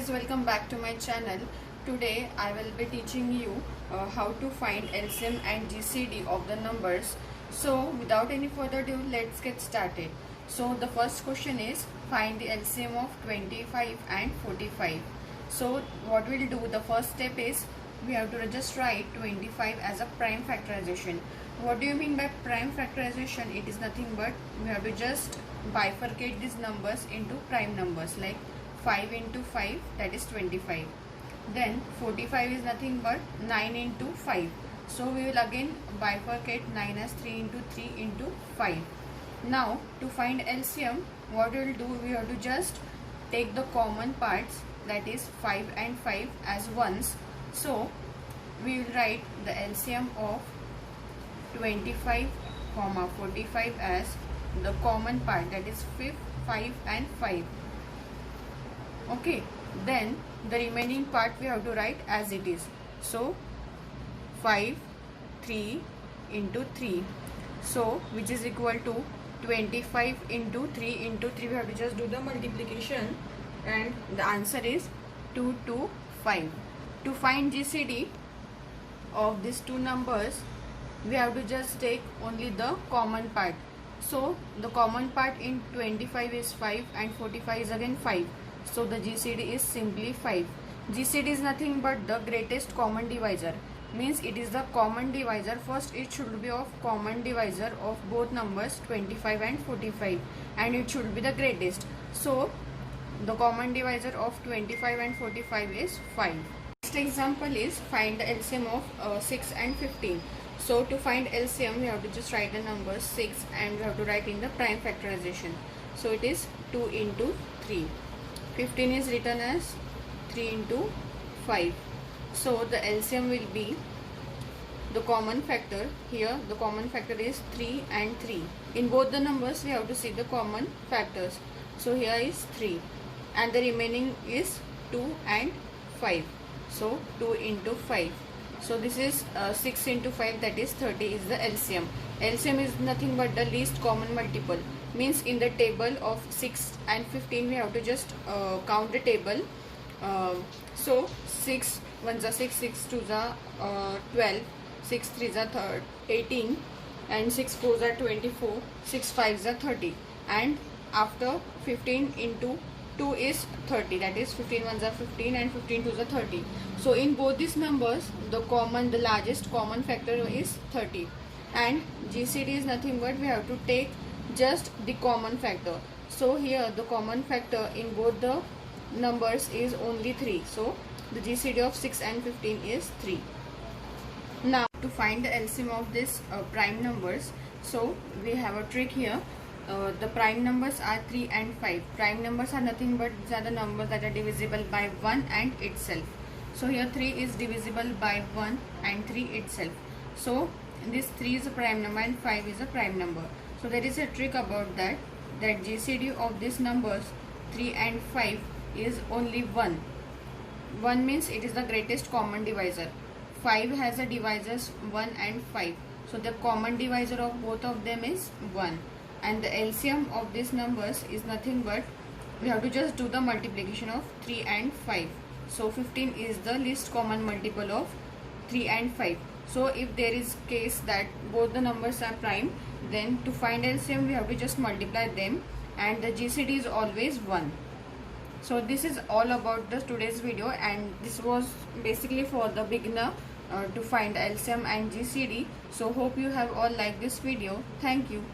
guys, welcome back to my channel. Today I will be teaching you how to find LCM and GCD of the numbers. So without any further ado, let's get started. So the first question is find the LCM of 25 and 45. So what we'll do, the first step is we have to just write 25 as a prime factorization. What do you mean by prime factorization? It is nothing but we have to just bifurcate these numbers into prime numbers, like 5 into 5, that is 25. Then 45 is nothing but 9 into 5. So we will again bifurcate 9 as 3 into 3 into 5. Now to find LCM, what we will do, we have to just take the common parts, that is 5 and 5 as ones. So we will write the LCM of 25, 45 as the common part, that is 5 and 5. Okay, then the remaining part we have to write as it is. So 5, 3 into 3, so which is equal to 25 into 3 into 3. We have to just do the multiplication and the answer is 2 to 5. To find GCD of these two numbers, we have to just take only the common part. So the common part in 25 is 5 and 45 is again 5. So the GCD is simply 5. GCD is nothing but the greatest common divisor. Means it is the common divisor. First it should be of common divisor of both numbers 25 and 45, and it should be the greatest. So the common divisor of 25 and 45 is 5. Next example is find the LCM of 6 and 15. So to find LCM, we have to just write the numbers 6 and we have to write in the prime factorization. So it is 2 into 3. 15 is written as 3 into 5. So the LCM will be the common factor. Here the common factor is 3 and 3. In both the numbers we have to see the common factors. So here is 3 and the remaining is 2 and 5. So 2 into 5. So this is 6 into 5, that is 30 is the LCM. LCM is nothing but the least common multiple. Means in the table of 6 and 15 we have to just count the table. So 6 1s are 6, 6 2s are 12, 6 3s are 18, and 6 4s are 24, 6 5s are 30, and after 15 into 2 is 30, that is 15 1s are 15 and 15 2s are 30. So in both these numbers the largest common factor is 30, and GCD is nothing but we have to take just the common factor. So here the common factor in both the numbers is only 3. So the GCD of 6 and 15 is 3. Now to find the LCM of this prime numbers, so we have a trick here. The prime numbers are 3 and 5. Prime numbers are nothing but these are the numbers that are divisible by 1 and itself. So here 3 is divisible by 1 and 3 itself. So this 3 is a prime number and 5 is a prime number. So there is a trick about that GCD of these numbers 3 and 5 is only 1. 1 means it is the greatest common divisor. 5 has a divisors 1 and 5. So the common divisor of both of them is 1. And the LCM of these numbers is nothing but we have to just do the multiplication of 3 and 5. So 15 is the least common multiple of 3 and 5. So if there is case that both the numbers are prime, then to find LCM we have to just multiply them, and the GCD is always 1. So this is all about the today's video, and this was basically for the beginner to find LCM and GCD. So hope you have all liked this video. Thank you.